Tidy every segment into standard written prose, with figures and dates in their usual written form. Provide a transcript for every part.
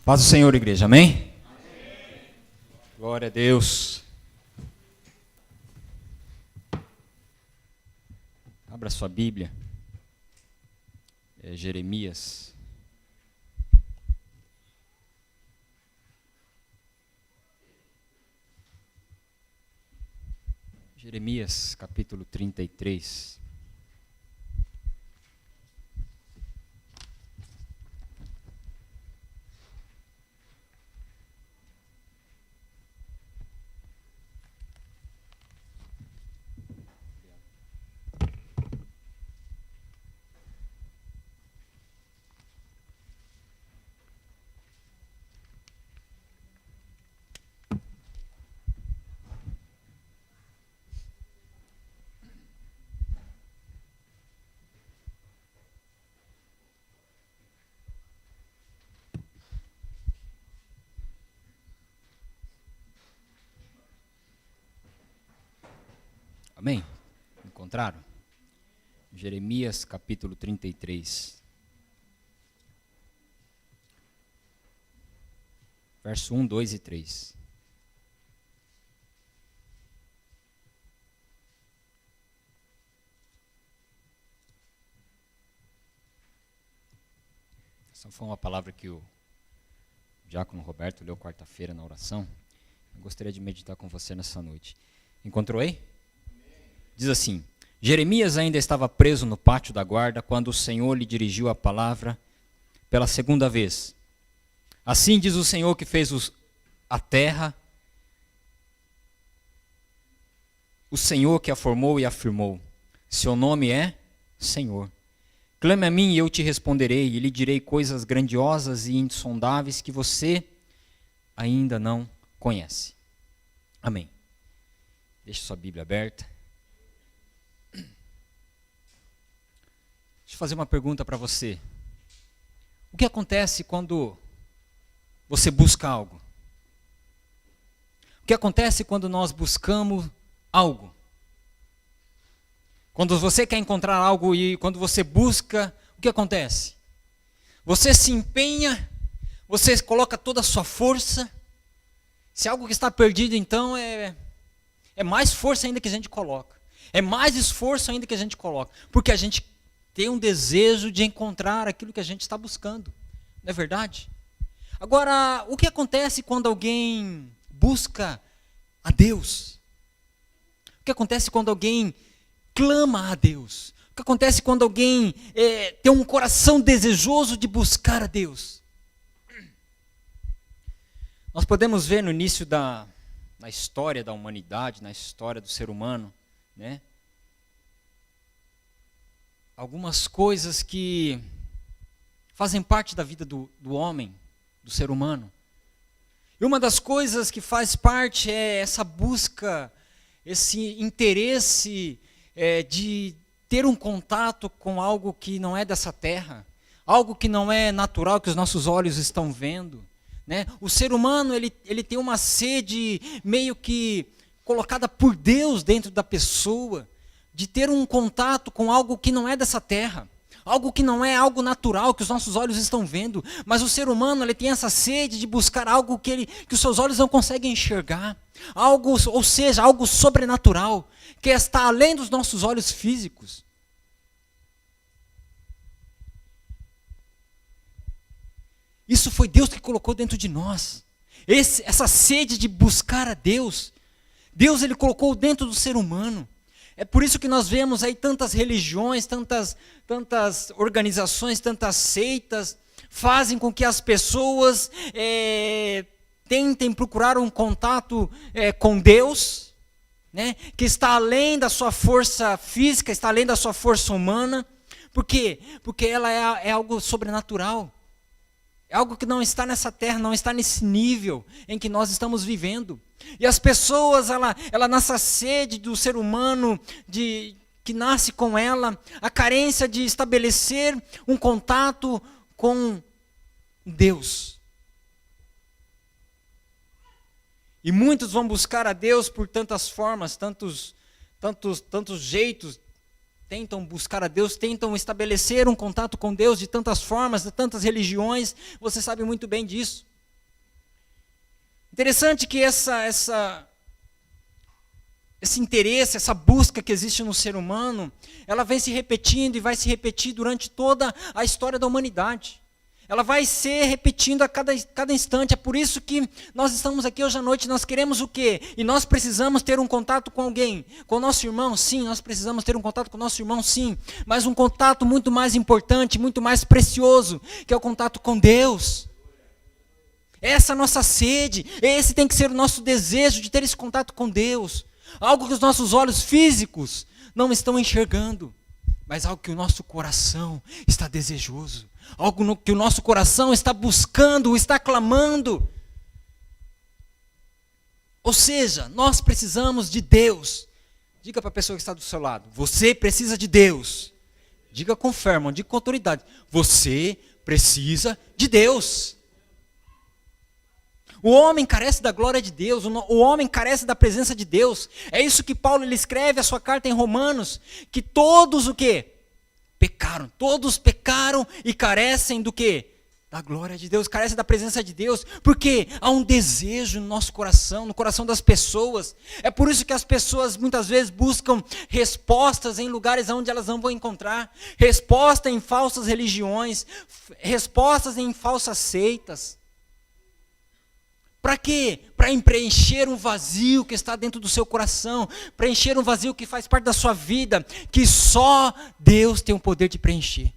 Paz do Senhor, igreja, amém? Amém. Glória a Deus. Abra sua Bíblia. Jeremias. Jeremias, capítulo 33. Amém? Encontraram? Jeremias, capítulo 33. Verso 1, 2 e 3. Essa foi uma palavra que o diácono Roberto leu quarta-feira na oração. Eu gostaria de meditar com você nessa noite. Encontrou aí? Diz assim: Jeremias ainda estava preso no pátio da guarda quando o Senhor lhe dirigiu a palavra pela segunda vez. Assim diz o Senhor que fez a terra, o Senhor que a formou e afirmou. Seu nome é Senhor. Clame a mim e eu te responderei, e lhe direi coisas grandiosas e insondáveis que você ainda não conhece. Amém. Deixe sua Bíblia aberta. Deixa eu fazer uma pergunta para você. O que acontece quando você busca algo? O que acontece quando nós buscamos algo? Quando você quer encontrar algo e quando você busca, o que acontece? Você se empenha, você coloca toda a sua força. Se algo que está perdido, então, é mais força ainda que a gente coloca. É mais esforço ainda que a gente coloca. Porque a gente tem um desejo de encontrar aquilo que a gente está buscando. Não é verdade? Agora, o que acontece quando alguém busca a Deus? O que acontece quando alguém clama a Deus? O que acontece quando alguém tem um coração desejoso de buscar a Deus? Nós podemos ver no início na história da humanidade, na história do ser humano, né? Algumas coisas que fazem parte da vida do homem, do ser humano. E uma das coisas que faz parte é essa busca, esse interesse de ter um contato com algo que não é dessa terra, algo que não é natural, que os nossos olhos estão vendo, né? O ser humano ele tem uma sede meio que colocada por Deus dentro da pessoa, de ter um contato com algo que não é dessa terra, algo que não é algo natural, que os nossos olhos estão vendo, mas o ser humano ele tem essa sede de buscar algo que os seus olhos não conseguem enxergar, algo, ou seja, algo sobrenatural, que está além dos nossos olhos físicos. Isso foi Deus que colocou dentro de nós, essa sede de buscar a Deus, Deus ele colocou dentro do ser humano. É por isso que nós vemos aí tantas religiões, tantas organizações, tantas seitas, fazem com que as pessoas tentem procurar um contato com Deus, né, que está além da sua força física, está além da sua força humana. Por quê? Porque ela é algo sobrenatural. É algo que não está nessa terra, não está nesse nível em que nós estamos vivendo. E as pessoas, ela nessa sede do ser humano, que nasce com ela, a carência de estabelecer um contato com Deus. E muitos vão buscar a Deus por tantas formas, tantos jeitos, tentam buscar a Deus, tentam estabelecer um contato com Deus de tantas formas, de tantas religiões, você sabe muito bem disso. Interessante que esse interesse, essa busca que existe no ser humano, ela vem se repetindo e vai se repetir durante toda a história da humanidade. Ela vai ser repetindo a cada instante. É por isso que nós estamos aqui hoje à noite. Nós queremos o quê? E nós precisamos ter um contato com alguém. Com o nosso irmão, sim. Nós precisamos ter um contato com o nosso irmão, sim. Mas um contato muito mais importante, muito mais precioso, que é o contato com Deus. Essa é a nossa sede, esse tem que ser o nosso desejo de ter esse contato com Deus. Algo que os nossos olhos físicos não estão enxergando, mas algo que o nosso coração está desejoso. Algo que o nosso coração está buscando, está clamando. Ou seja, nós precisamos de Deus. Diga para a pessoa que está do seu lado, você precisa de Deus. Diga com fé, irmão, diga com autoridade. Você precisa de Deus. O homem carece da glória de Deus, o homem carece da presença de Deus. É isso que Paulo ele escreve a sua carta em Romanos, que todos o quê? Pecaram. Todos pecaram e carecem do quê? Da glória de Deus, carecem da presença de Deus, porque há um desejo no nosso coração, no coração das pessoas. É por isso que as pessoas muitas vezes buscam respostas em lugares onde elas não vão encontrar, resposta em falsas religiões, respostas em falsas seitas. Para quê? Para preencher um vazio que está dentro do seu coração, preencher um vazio que faz parte da sua vida, que só Deus tem o poder de preencher.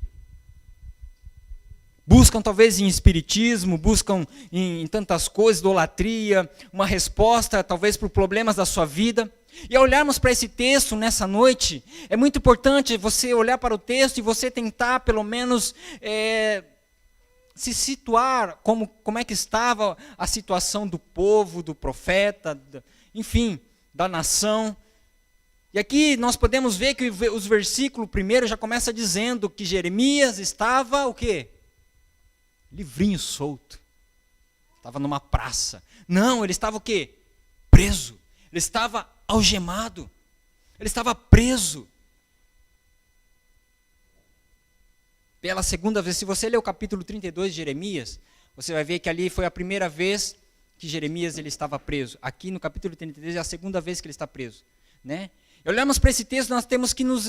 Buscam talvez em espiritismo, buscam em tantas coisas, idolatria, uma resposta talvez para os problemas da sua vida. E ao olharmos para esse texto nessa noite, é muito importante você olhar para o texto e você tentar pelo menos se situar como é que estava a situação do povo, do profeta, enfim, da nação. E aqui nós podemos ver que os versículos primeiro já começa dizendo que Jeremias estava o quê? Livrinho, solto. Estava numa praça. Não, ele estava o quê? Preso. Ele estava algemado. Ele estava preso. Pela segunda vez, se você ler o capítulo 32 de Jeremias, você vai ver que ali foi a primeira vez que Jeremias ele estava preso. Aqui no capítulo 33 é a segunda vez que ele está preso. Né? E olhamos para esse texto, nós temos que nos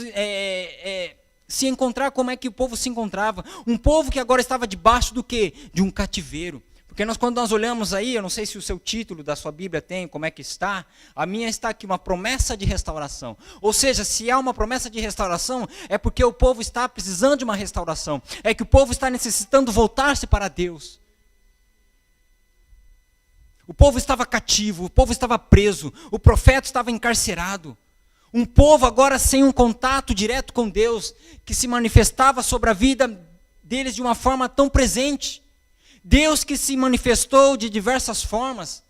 se encontrar como é que o povo se encontrava. Um povo que agora estava debaixo do quê? De um cativeiro. Porque quando nós olhamos aí, eu não sei se o seu título da sua Bíblia tem, como é que está, a minha está aqui, uma promessa de restauração. Ou seja, se há uma promessa de restauração, é porque o povo está precisando de uma restauração. É que o povo está necessitando voltar-se para Deus. O povo estava cativo, o povo estava preso, o profeta estava encarcerado. Um povo agora sem um contato direto com Deus, que se manifestava sobre a vida deles de uma forma tão presente. Deus que se manifestou de diversas formas,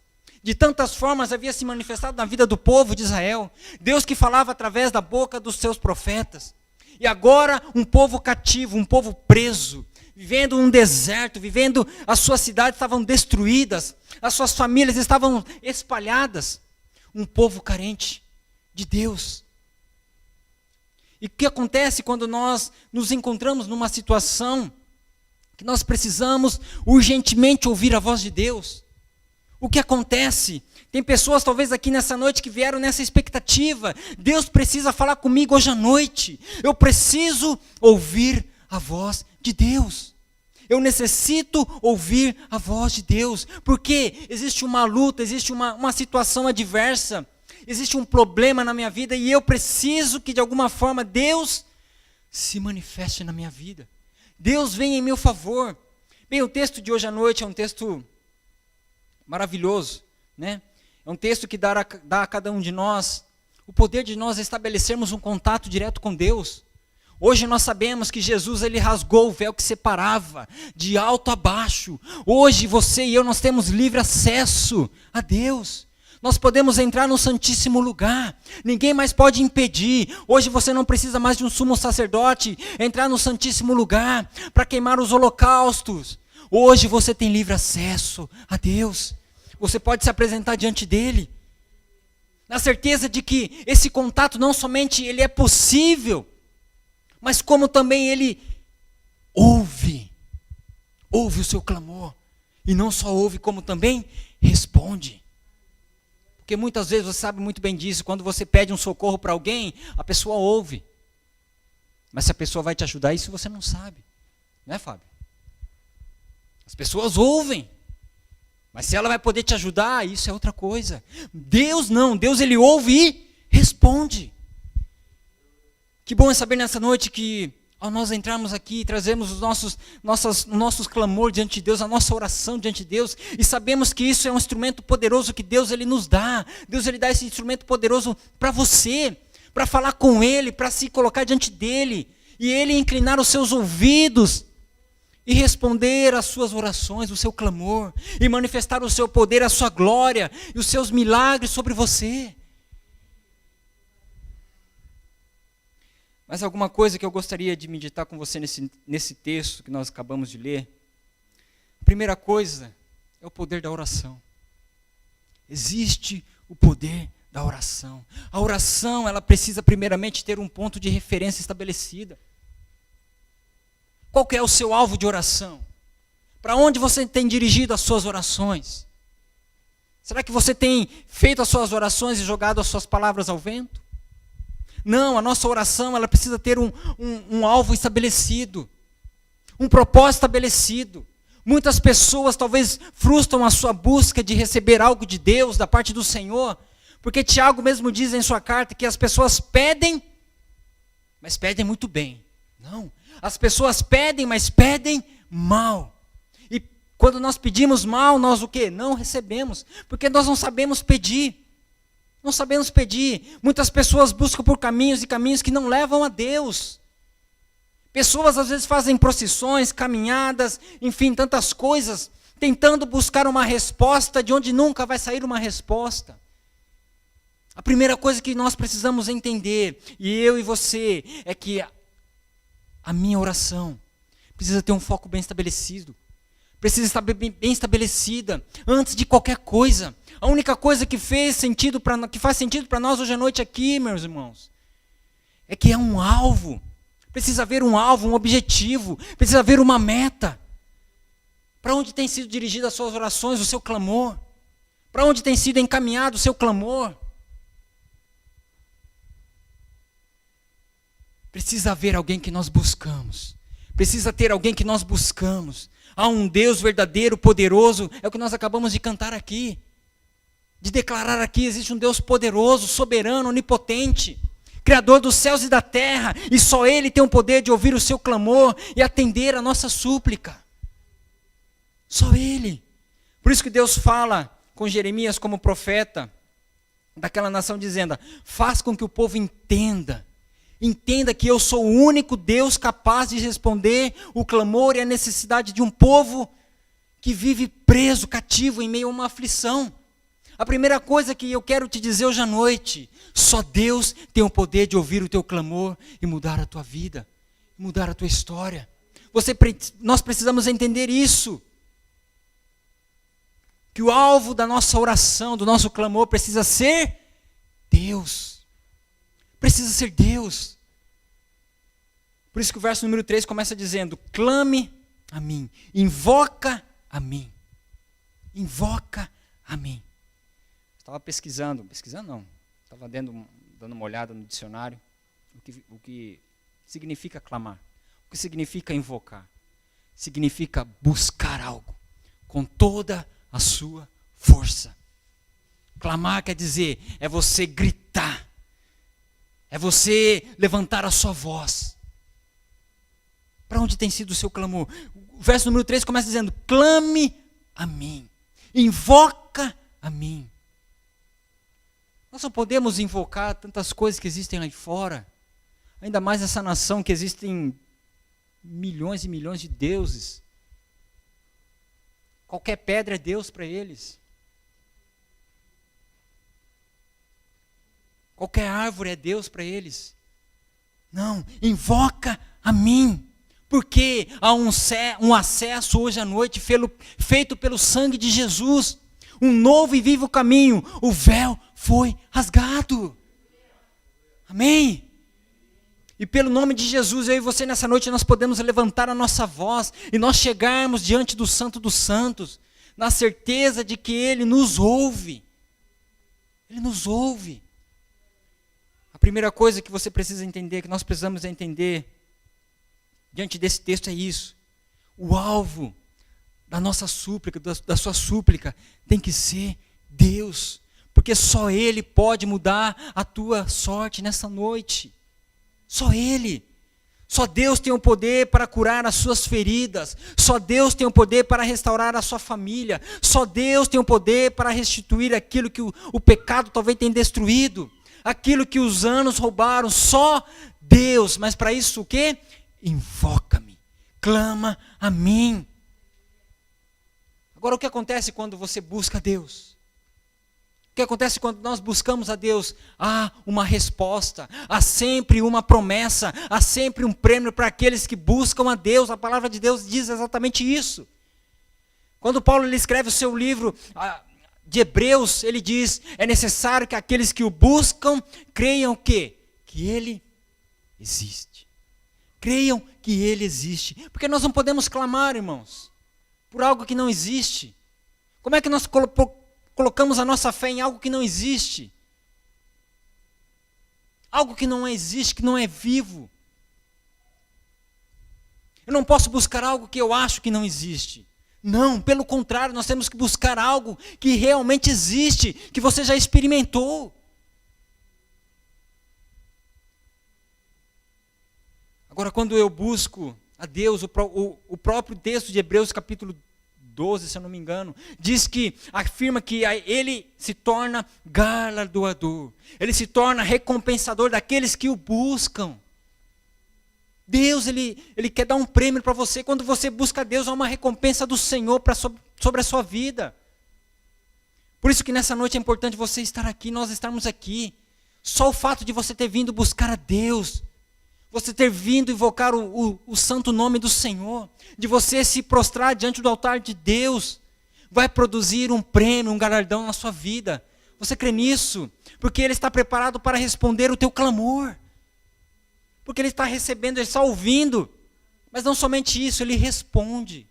de tantas formas havia se manifestado na vida do povo de Israel. Deus que falava através da boca dos seus profetas. E agora um povo cativo, um povo preso, vivendo um deserto, vivendo, as suas cidades estavam destruídas, as suas famílias estavam espalhadas. Um povo carente de Deus. E o que acontece quando nós nos encontramos numa situação que nós precisamos urgentemente ouvir a voz de Deus? O que acontece? Tem pessoas talvez aqui nessa noite que vieram nessa expectativa. Deus precisa falar comigo hoje à noite. Eu preciso ouvir a voz de Deus. Eu necessito ouvir a voz de Deus. Porque existe uma luta, existe uma situação adversa. Existe um problema na minha vida e eu preciso que de alguma forma Deus se manifeste na minha vida. Deus vem em meu favor. Bem, o texto de hoje à noite é um texto maravilhoso, né? É um texto que dá a cada um de nós o poder de nós estabelecermos um contato direto com Deus. Hoje nós sabemos que Jesus ele rasgou o véu que separava de alto a baixo. Hoje você e eu nós temos livre acesso a Deus. Nós podemos entrar no santíssimo lugar, ninguém mais pode impedir. Hoje você não precisa mais de um sumo sacerdote entrar no santíssimo lugar para queimar os holocaustos. Hoje você tem livre acesso a Deus. Você pode se apresentar diante dele, na certeza de que esse contato não somente ele é possível, mas como também ele ouve o seu clamor. E não só ouve, como também responde. Porque muitas vezes você sabe muito bem disso, quando você pede um socorro para alguém, a pessoa ouve. Mas se a pessoa vai te ajudar, isso você não sabe. Não é, Fábio? As pessoas ouvem. Mas se ela vai poder te ajudar, isso é outra coisa. Deus não, Deus ele ouve e responde. Que bom é saber nessa noite que ao nós entrarmos aqui, trazemos os nossos clamores diante de Deus, a nossa oração diante de Deus, e sabemos que isso é um instrumento poderoso que Deus ele nos dá. Deus ele dá esse instrumento poderoso para você, para falar com Ele, para se colocar diante dEle, e Ele inclinar os seus ouvidos, e responder às suas orações, o seu clamor, e manifestar o seu poder, a sua glória, e os seus milagres sobre você. Mas alguma coisa que eu gostaria de meditar com você nesse texto que nós acabamos de ler. A primeira coisa é o poder da oração. Existe o poder da oração. A oração, ela precisa primeiramente ter um ponto de referência estabelecida. Qual que é o seu alvo de oração? Para onde você tem dirigido as suas orações? Será que você tem feito as suas orações e jogado as suas palavras ao vento? Não, a nossa oração ela precisa ter um alvo estabelecido, um propósito estabelecido. Muitas pessoas talvez frustram a sua busca de receber algo de Deus, da parte do Senhor, porque Tiago mesmo diz em sua carta que as pessoas pedem, mas pedem muito bem. Não, as pessoas pedem, mas pedem mal. E quando nós pedimos mal, nós o quê? Não recebemos, porque nós não sabemos pedir. Não sabemos pedir. Muitas pessoas buscam por caminhos e caminhos que não levam a Deus. Pessoas às vezes fazem procissões, caminhadas, enfim, tantas coisas, tentando buscar uma resposta de onde nunca vai sair uma resposta. A primeira coisa que nós precisamos entender, e eu e você, é que a minha oração precisa ter um foco bem estabelecido. Precisa estar bem estabelecida antes de qualquer coisa. A única coisa que faz sentido para nós hoje à noite aqui, meus irmãos, é que é um alvo. Precisa haver um alvo, um objetivo. Precisa haver uma meta. Para onde tem sido dirigidas as suas orações, o seu clamor? Para onde tem sido encaminhado o seu clamor? Precisa haver alguém que nós buscamos. Precisa ter alguém que nós buscamos. Há um Deus verdadeiro, poderoso, é o que nós acabamos de cantar aqui. De declarar aqui, existe um Deus poderoso, soberano, onipotente, Criador dos céus e da terra, e só Ele tem o poder de ouvir o seu clamor e atender a nossa súplica. Só Ele. Por isso que Deus fala com Jeremias como profeta daquela nação, dizendo: faz com que o povo entenda que eu sou o único Deus capaz de responder o clamor e a necessidade de um povo que vive preso, cativo, em meio a uma aflição. A primeira coisa que eu quero te dizer hoje à noite: só Deus tem o poder de ouvir o teu clamor e mudar a tua vida, mudar a tua história. Nós precisamos entender isso. Que o alvo da nossa oração, do nosso clamor, precisa ser Deus. Precisa ser Deus. Por isso que o verso número 3 começa dizendo: clame a mim, invoca a mim. Invoca a mim. Estava pesquisando não, estava dando uma olhada no dicionário, o que significa clamar, o que significa invocar. Significa buscar algo com toda a sua força. Clamar quer dizer, é você gritar, é você levantar a sua voz. Para onde tem sido o seu clamor? O verso número 3 começa dizendo: clame a mim, invoca a mim. Nós não podemos invocar tantas coisas que existem aí fora, ainda mais nessa nação que existem milhões e milhões de deuses. Qualquer pedra é Deus para eles. Qualquer árvore é Deus para eles. Não, invoca a mim. Porque há um acesso hoje à noite feito pelo sangue de Jesus. Um novo e vivo caminho. O véu foi rasgado. Amém? E pelo nome de Jesus, eu e você nessa noite, nós podemos levantar a nossa voz e nós chegarmos diante do Santo dos Santos. na certeza de que Ele nos ouve. Ele nos ouve. A primeira coisa que você precisa entender, que nós precisamos entender, diante desse texto é isso. O alvo da nossa súplica, da sua súplica, tem que ser Deus. Porque só Ele pode mudar a tua sorte nessa noite. Só Ele. Só Deus tem o poder para curar as suas feridas. Só Deus tem o poder para restaurar a sua família. Só Deus tem o poder para restituir aquilo que o pecado talvez tenha destruído. Aquilo que os anos roubaram. Só Deus. Mas para isso o quê? Invoca-me. Clama a mim. Agora o que acontece quando você busca Deus? O que acontece quando nós buscamos a Deus? Há uma resposta, há sempre uma promessa, há sempre um prêmio para aqueles que buscam a Deus. A palavra de Deus diz exatamente isso. Quando Paulo ele escreve o seu livro de Hebreus, ele diz, é necessário que aqueles que o buscam, creiam que Ele existe. Creiam que Ele existe. Porque nós não podemos clamar, irmãos, por algo que não existe. Como é que nós colocamos a nossa fé em algo que não existe? Algo que não existe, que não é vivo. Eu não posso buscar algo que eu acho que não existe. Não, pelo contrário, nós temos que buscar algo que realmente existe, que você já experimentou. Agora, quando eu busco a Deus, o próprio texto de Hebreus capítulo 12, se eu não me engano, diz que, afirma que Ele se torna galardoador, Ele se torna recompensador daqueles que o buscam. Deus, Ele quer dar um prêmio para você. Quando você busca Deus, há uma recompensa do Senhor sobre a sua vida. Por isso que nessa noite é importante você estar aqui, nós estarmos aqui. Só o fato de você ter vindo buscar a Deus, você ter vindo invocar o santo nome do Senhor, de você se prostrar diante do altar de Deus, vai produzir um prêmio, um galardão na sua vida. Você crê nisso? Porque Ele está preparado para responder o teu clamor. Porque Ele está recebendo, Ele está ouvindo. Mas não somente isso, Ele responde.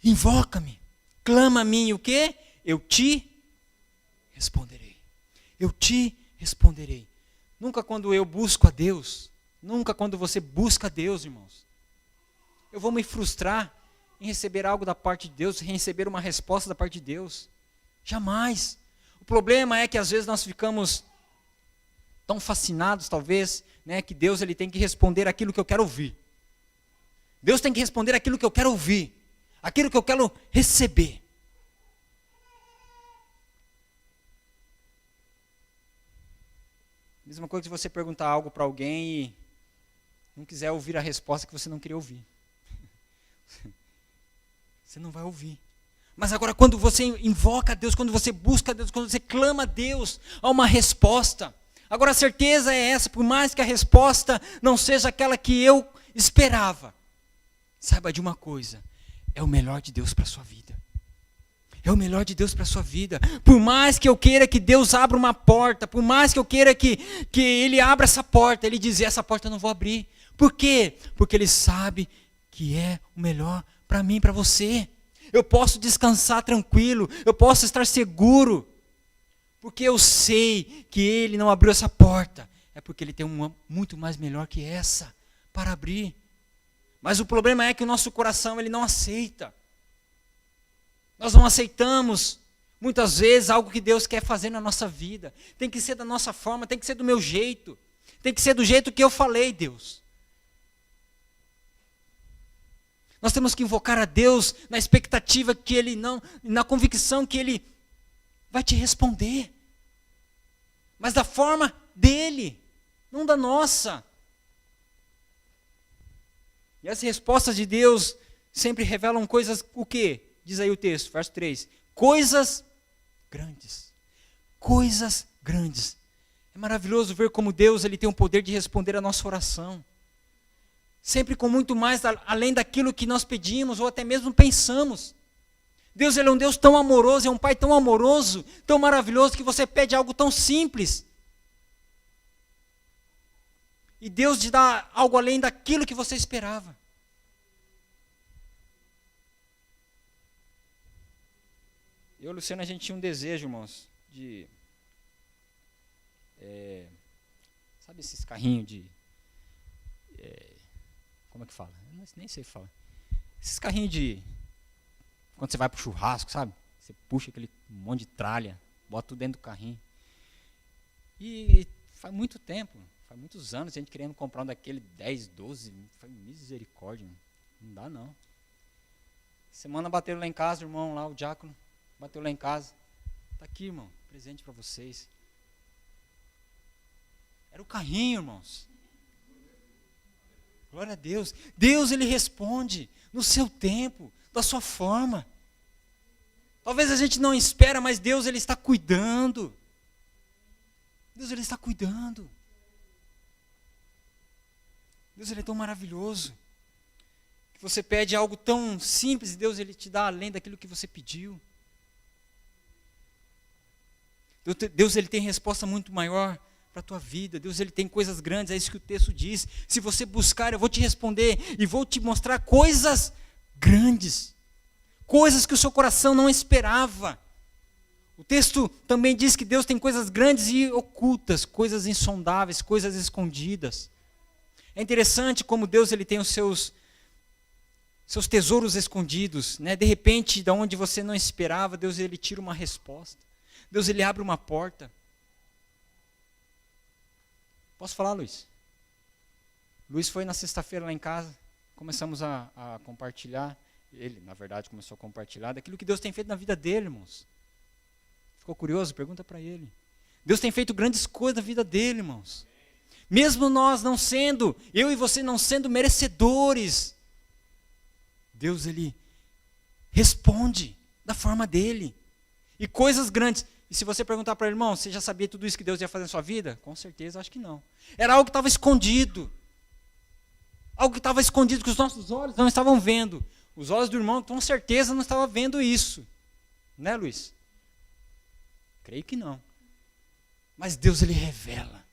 Invoca-me, clama a mim, o quê? Eu te responderei. Eu te responderei. Nunca quando eu busco a Deus, nunca quando você busca a Deus, irmãos, eu vou me frustrar em receber algo da parte de Deus, em receber uma resposta da parte de Deus. Jamais. O problema é que às vezes nós ficamos tão fascinados, talvez, né, que Deus ele tem que responder aquilo que eu quero ouvir. Deus tem que responder aquilo que eu quero ouvir, aquilo que eu quero receber. Mesma coisa se você perguntar algo para alguém e não quiser ouvir a resposta que você não queria ouvir. Você não vai ouvir. Mas agora quando você invoca a Deus, quando você busca a Deus, quando você clama a Deus, há uma resposta. Agora a certeza é essa, por mais que a resposta não seja aquela que eu esperava, saiba de uma coisa, é o melhor de Deus para a sua vida. É o melhor de Deus para a sua vida. Por mais que eu queira que Deus abra uma porta, por mais que eu queira que Ele abra essa porta, Ele diz, essa porta eu não vou abrir. Por quê? Porque Ele sabe que é o melhor para mim e para você. Eu posso descansar tranquilo, eu posso estar seguro, porque eu sei que Ele não abriu essa porta. É porque Ele tem uma muito mais melhor que essa para abrir. Mas o problema é que o nosso coração ele não aceita. Nós não aceitamos, muitas vezes, algo que Deus quer fazer na nossa vida. Tem que ser da nossa forma, tem que ser do meu jeito. Tem que ser do jeito que eu falei, Deus. Nós temos que invocar a Deus na expectativa que Ele não, na convicção que Ele vai te responder. Mas da forma dEle, não da nossa. E as respostas de Deus sempre revelam coisas, o quê? Diz aí o texto, verso 3. Coisas grandes. Coisas grandes. É maravilhoso ver como Deus ele tem o poder de responder a nossa oração. Sempre com muito mais além daquilo que nós pedimos ou até mesmo pensamos. Deus ele é um Deus tão amoroso, é um Pai tão amoroso, tão maravilhoso, que você pede algo tão simples. E Deus te dá algo além daquilo que você esperava. Eu e o Luciano, a gente tinha um desejo, irmãos, de... sabe esses carrinhos de... como é que fala? Eu nem sei falar. Esses carrinhos de... Quando você vai pro churrasco, sabe? Você puxa aquele monte de tralha, bota tudo dentro do carrinho. E faz muito tempo, faz muitos anos, a gente querendo comprar um daquele 10, 12, foi misericórdia, não dá não. Semana bateram lá em casa, o irmão lá, o diácono, bateu lá em casa. Tá aqui, irmão, presente para vocês. Era o carrinho, irmãos. Glória a Deus. Deus, Ele responde no seu tempo, da sua forma. Talvez a gente não espera, mas Deus, Ele está cuidando. Deus, Ele está cuidando. Deus, Ele é tão maravilhoso. Que você pede algo tão simples e Deus, Ele te dá além daquilo que você pediu. Deus, Ele tem resposta muito maior para a tua vida. Deus, Ele tem coisas grandes, é isso que o texto diz. Se você buscar, eu vou te responder e vou te mostrar coisas grandes. Coisas que o seu coração não esperava. O texto também diz que Deus tem coisas grandes e ocultas, coisas insondáveis, coisas escondidas. É interessante como Deus, Ele tem os seus tesouros escondidos, né? De repente, de onde você não esperava, Deus, Ele tira uma resposta. Deus, Ele abre uma porta. Posso falar, Luiz? Luiz foi na sexta-feira lá em casa, começamos a compartilhar, ele, na verdade, começou a compartilhar daquilo que Deus tem feito na vida dele, irmãos. Ficou curioso? Pergunta para ele. Deus tem feito grandes coisas na vida dele, irmãos. Mesmo nós não sendo, eu e você não sendo merecedores, Deus, Ele responde da forma dele. E coisas grandes. E se você perguntar para ele, irmão, você já sabia tudo isso que Deus ia fazer na sua vida? Com certeza, acho que não. Era algo que estava escondido. Algo que estava escondido, que os nossos olhos não estavam vendo. Os olhos do irmão, com certeza, não estavam vendo isso. Né, Luiz? Creio que não. Mas Deus, Ele revela.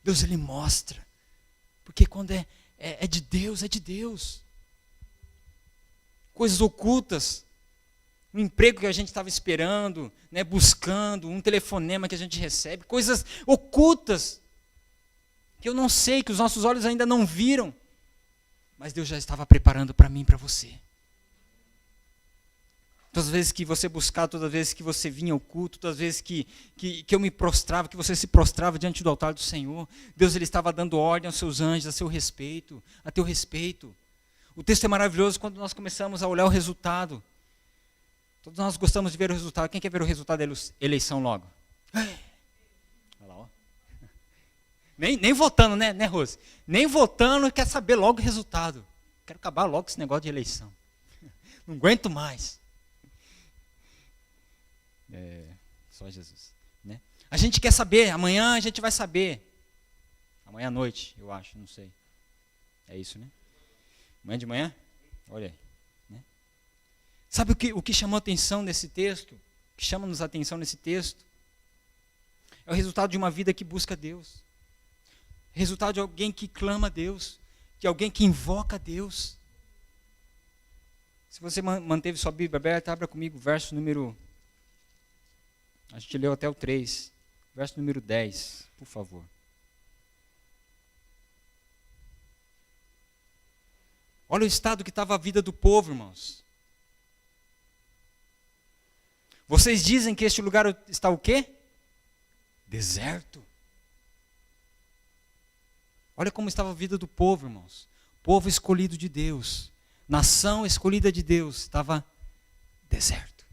Deus, Ele mostra. Porque quando é de Deus, é de Deus. Coisas ocultas. Um emprego que a gente estava esperando, né, buscando, um telefonema que a gente recebe. Coisas ocultas. Que eu não sei, que os nossos olhos ainda não viram. Mas Deus já estava preparando para mim e para você. Todas as vezes que você buscava, todas as vezes que você vinha ao culto, todas as vezes que eu me prostrava, que você se prostrava diante do altar do Senhor, Deus, Ele estava dando ordem aos seus anjos, a seu respeito, a teu respeito. O texto é maravilhoso quando nós começamos a olhar o resultado. Todos nós gostamos de ver o resultado. Quem quer ver o resultado da eleição logo? Olha lá, ó. Nem votando, né, Rose? Nem votando, quer saber logo o resultado. Quero acabar logo com esse negócio de eleição. Não aguento mais. Só Jesus. Né? A gente quer saber, amanhã a gente vai saber. Amanhã à noite, eu acho, não sei. É isso, né? Amanhã de manhã? Olha aí. Né? Sabe o que chamou a atenção nesse texto? O que chama-nos a atenção nesse texto? É o resultado de uma vida que busca Deus. Resultado de alguém que clama a Deus. De alguém que invoca a Deus. Se você manteve sua Bíblia aberta, abra comigo o verso número... A gente leu até o 3. Verso número 10, por favor. Olha o estado que estava a vida do povo, irmãos. Vocês dizem que este lugar está o quê? Deserto. Olha como estava a vida do povo, irmãos. Povo escolhido de Deus. Nação escolhida de Deus. Estava deserto.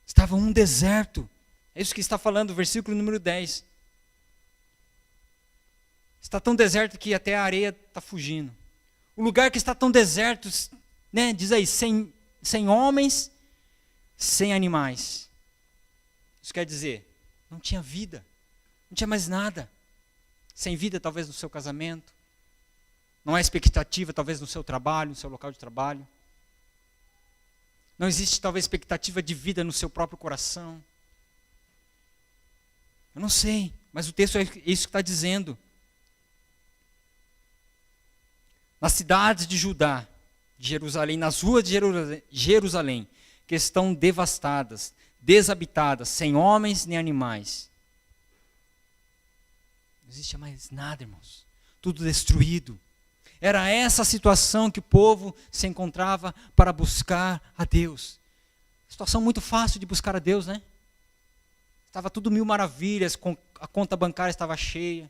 Estava um deserto. É isso que está falando o versículo número 10. Está tão deserto que até a areia está fugindo. O lugar que está tão deserto, né, diz aí, sem homens, sem animais. Isso quer dizer, não tinha vida, não tinha mais nada. Sem vida talvez no seu casamento, não há expectativa talvez no seu trabalho, no seu local de trabalho. Não existe talvez expectativa de vida no seu próprio coração. Eu não sei, mas o texto é isso que está dizendo. Nas cidades de Judá, de Jerusalém, nas ruas de Jerusalém, que estão devastadas, desabitadas, sem homens nem animais. Não existe mais nada, irmãos. Tudo destruído. Era essa a situação que o povo se encontrava para buscar a Deus. Situação muito fácil de buscar a Deus, né? Estava tudo mil maravilhas, a conta bancária estava cheia,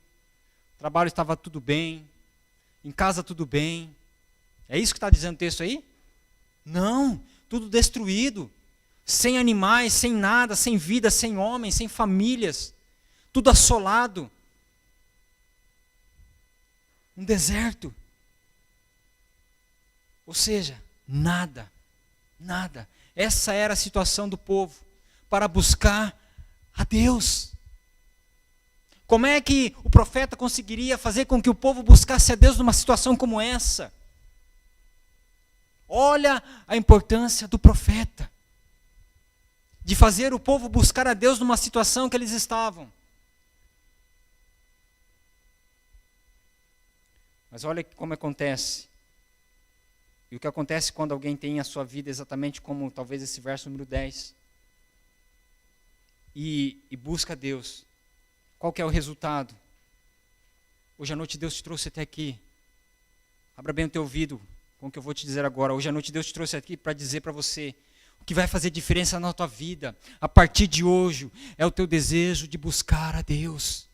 o trabalho estava tudo bem, em casa tudo bem. É isso que está dizendo o texto aí? Não, tudo destruído, sem animais, sem nada, sem vida, sem homens, sem famílias, tudo assolado. Um deserto. Ou seja, nada, nada. Essa era a situação do povo para buscar a Deus. Como é que o profeta conseguiria fazer com que o povo buscasse a Deus numa situação como essa? Olha a importância do profeta, de fazer o povo buscar a Deus numa situação que eles estavam. Mas olha como acontece. E o que acontece quando alguém tem a sua vida exatamente como talvez esse verso número 10. E busca a Deus. Qual que é o resultado? Hoje à noite Deus te trouxe até aqui. Abra bem o teu ouvido com o que eu vou te dizer agora. Hoje à noite Deus te trouxe aqui para dizer para você o que vai fazer diferença na tua vida. A partir de hoje é o teu desejo de buscar a Deus.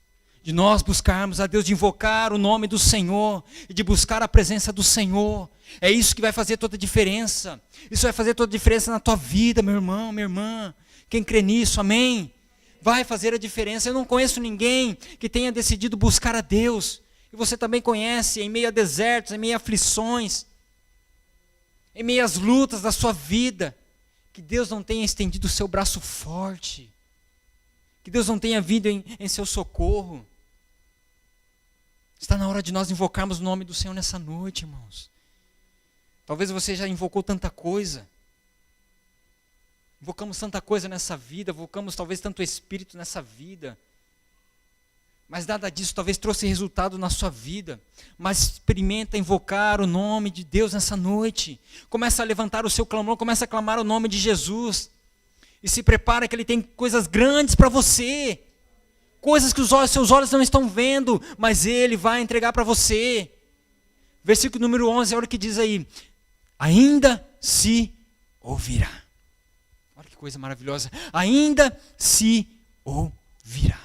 De nós buscarmos a Deus, de invocar o nome do Senhor e de buscar a presença do Senhor. É isso que vai fazer toda a diferença. Isso vai fazer toda a diferença na tua vida, meu irmão, minha irmã. Quem crê nisso, amém? Vai fazer a diferença. Eu não conheço ninguém que tenha decidido buscar a Deus. E você também conhece, em meio a desertos, em meio a aflições, em meio às lutas da sua vida, que Deus não tenha estendido o seu braço forte. Que Deus não tenha vindo em seu socorro. Está na hora de nós invocarmos o nome do Senhor nessa noite, irmãos. Talvez você já invocou tanta coisa. Invocamos tanta coisa nessa vida, invocamos talvez tanto Espírito nessa vida. Mas nada disso talvez trouxe resultado na sua vida. Mas experimenta invocar o nome de Deus nessa noite. Começa a levantar o seu clamor, começa a clamar o nome de Jesus. E se prepara que Ele tem coisas grandes para você. Coisas que os seus olhos não estão vendo, mas Ele vai entregar para você. Versículo número 11, olha o que diz aí. Ainda se ouvirá. Olha que coisa maravilhosa. Ainda se ouvirá.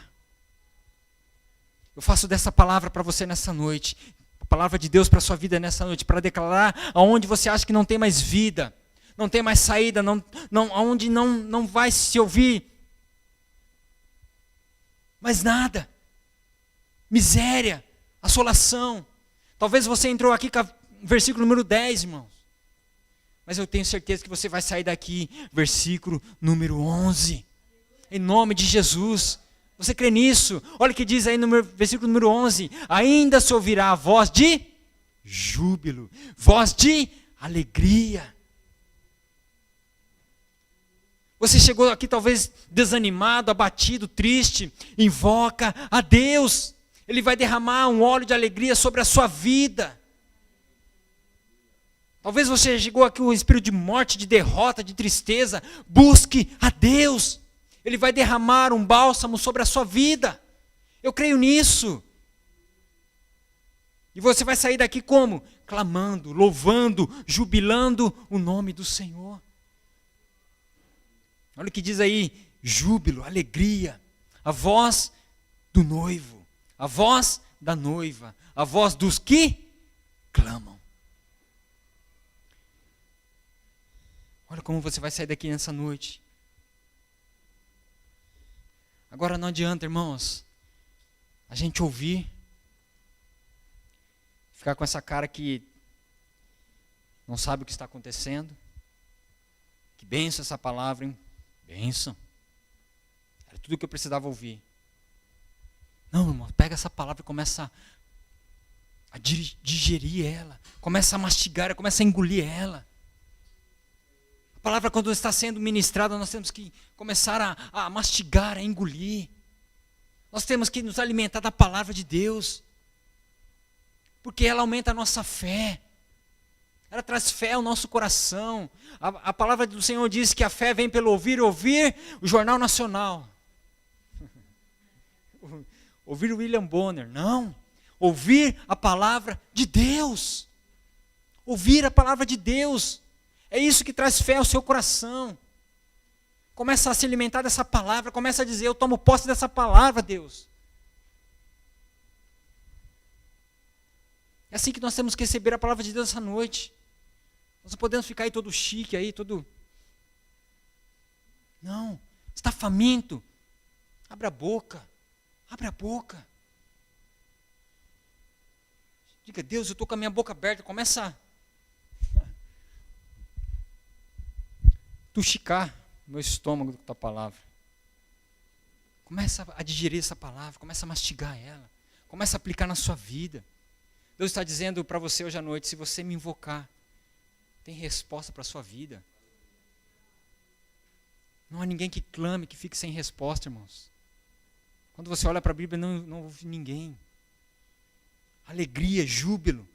Eu faço dessa palavra para você nessa noite. A palavra de Deus para a sua vida nessa noite. Para declarar aonde você acha que não tem mais vida. Não tem mais saída. Aonde não vai se ouvir mais nada. Miséria. Assolação. Talvez você entrou aqui com o versículo número 10, irmãos. Mas eu tenho certeza que você vai sair daqui, versículo número 11. Em nome de Jesus. Você crê nisso? Olha o que diz aí no versículo número 11. Ainda se ouvirá a voz de júbilo, voz de alegria. Você chegou aqui talvez desanimado, abatido, triste. Invoca a Deus. Ele vai derramar um óleo de alegria sobre a sua vida. Talvez você chegou aqui com um espírito de morte, de derrota, de tristeza. Busque a Deus. Ele vai derramar um bálsamo sobre a sua vida. Eu creio nisso. E você vai sair daqui como? Clamando, louvando, jubilando o nome do Senhor. Olha o que diz aí, júbilo, alegria, a voz do noivo, a voz da noiva, a voz dos que clamam. Olha como você vai sair daqui nessa noite. Agora não adianta, irmãos, a gente ouvir, ficar com essa cara que não sabe o que está acontecendo. Que bênção essa palavra, hein? Bênção. Era tudo o que eu precisava ouvir. Não, irmão, pega essa palavra e começa a digerir ela. Começa a mastigar, começa a engolir ela. A palavra, quando está sendo ministrada, nós temos que começar a mastigar, a engolir. Nós temos que nos alimentar da palavra de Deus. Porque ela aumenta a nossa fé. Ela traz fé ao nosso coração. A palavra do Senhor diz que a fé vem pelo ouvir o Jornal Nacional. Ouvir o William Bonner. Não. Ouvir a palavra de Deus. Ouvir a palavra de Deus. É isso que traz fé ao seu coração. Começa a se alimentar dessa palavra. Começa a dizer, eu tomo posse dessa palavra, Deus. É assim que nós temos que receber a palavra de Deus essa noite. Nós não podemos ficar aí todo chique, aí todo... Não, você está faminto? Abra a boca, abre a boca. Diga, Deus, eu estou com a minha boca aberta, começa a tuxicar o meu estômago com a tua palavra. Começa a digerir essa palavra, começa a mastigar ela, começa a aplicar na sua vida. Deus está dizendo para você hoje à noite, se você me invocar, tem resposta para a sua vida. Não há ninguém que clame, que fique sem resposta, irmãos. Quando você olha para a Bíblia, não ouve ninguém. Alegria, júbilo.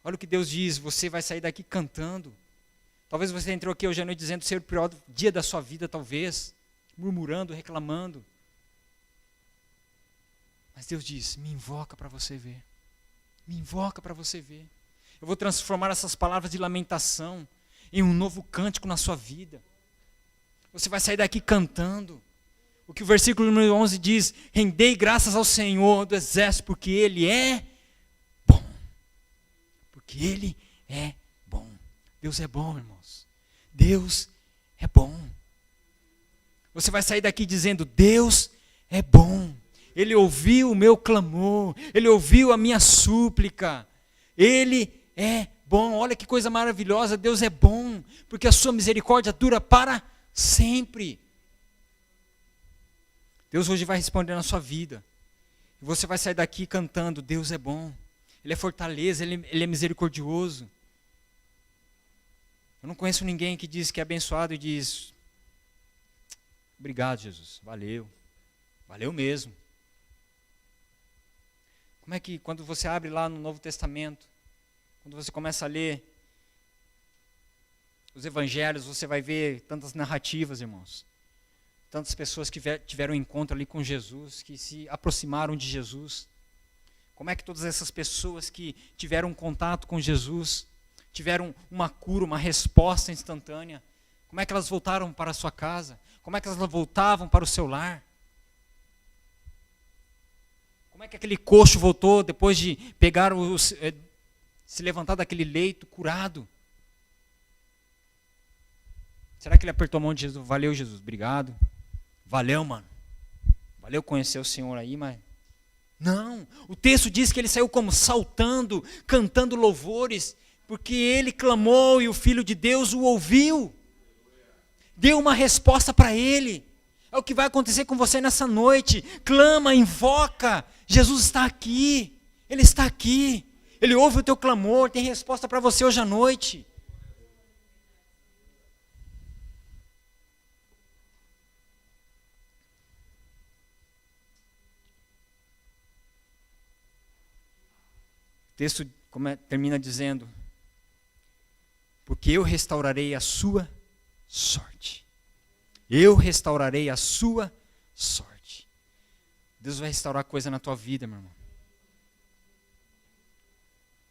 Olha o que Deus diz, você vai sair daqui cantando. Talvez você entrou aqui hoje à noite dizendo ser o pior dia da sua vida, talvez. Murmurando, reclamando. Mas Deus diz, me invoca para você ver. Me invoca para você ver. Eu vou transformar essas palavras de lamentação em um novo cântico na sua vida. Você vai sair daqui cantando. O que o versículo número 11 diz, rendei graças ao Senhor do exército, porque Ele é bom. Porque Ele é bom. Deus é bom, irmãos. Deus é bom. Você vai sair daqui dizendo, Deus é bom. Ele ouviu o meu clamor. Ele ouviu a minha súplica. Ele é bom. Olha que coisa maravilhosa. Deus é bom. Porque a sua misericórdia dura para sempre. Deus hoje vai responder na sua vida. E você vai sair daqui cantando, Deus é bom. Ele é fortaleza, Ele é misericordioso. Eu não conheço ninguém que diz que é abençoado e diz, obrigado, Jesus, valeu. Valeu mesmo. Como é que quando você abre lá no Novo Testamento, quando você começa a ler os evangelhos, você vai ver tantas narrativas, irmãos. Tantas pessoas que tiveram um encontro ali com Jesus, que se aproximaram de Jesus. Como é que todas essas pessoas que tiveram um contato com Jesus, tiveram uma cura, uma resposta instantânea, como é que elas voltaram para a sua casa? Como é que elas voltavam para o seu lar? Como é que aquele coxo voltou depois de pegar se levantar daquele leito curado? Será que ele apertou a mão de Jesus? Valeu, Jesus, obrigado. Valeu, mano. Valeu conhecer o Senhor aí, mas... Não, o texto diz que ele saiu como saltando, cantando louvores, porque ele clamou e o Filho de Deus o ouviu. Deu uma resposta para ele. É o que vai acontecer com você nessa noite. Clama, invoca. Jesus está aqui. Ele está aqui. Ele ouve o teu clamor, tem resposta para você hoje à noite. O texto termina dizendo, porque eu restaurarei a sua sorte. Eu restaurarei a sua sorte. Deus vai restaurar coisa na tua vida, meu irmão.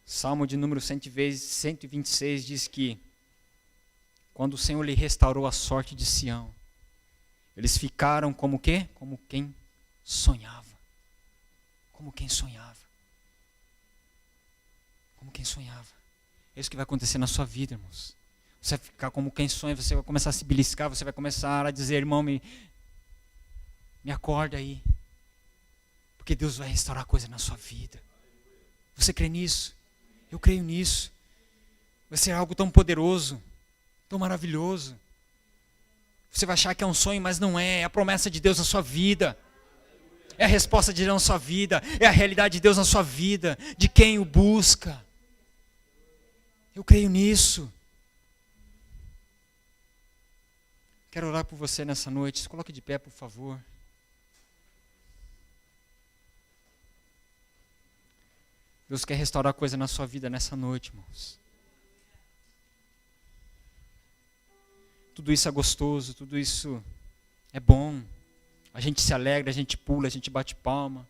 Salmo de número 126 diz que, quando o Senhor lhe restaurou a sorte de Sião, eles ficaram como o quê? Como quem sonhava. Como quem sonhava. Como quem sonhava. É isso que vai acontecer na sua vida, irmãos. Você vai ficar como quem sonha, você vai começar a se beliscar, você vai começar a dizer, irmão, me acorda aí. Porque Deus vai restaurar coisa na sua vida. Você crê nisso? Eu creio nisso. Vai ser algo tão poderoso, tão maravilhoso. Você vai achar que é um sonho, mas não é. É a promessa de Deus na sua vida. É a resposta de Deus na sua vida. É a realidade de Deus na sua vida. De quem o busca. Eu creio nisso. Quero orar por você nessa noite. Se coloque de pé, por favor. Deus quer restaurar coisa na sua vida nessa noite, irmãos. tudo isso é gostoso, tudo isso é bom. A gente se alegra, a gente pula, a gente bate palma.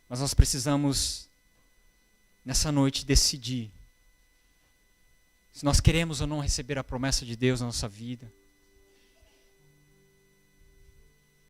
Mas nós precisamos, nessa noite, decidir se nós queremos ou não receber a promessa de Deus na nossa vida.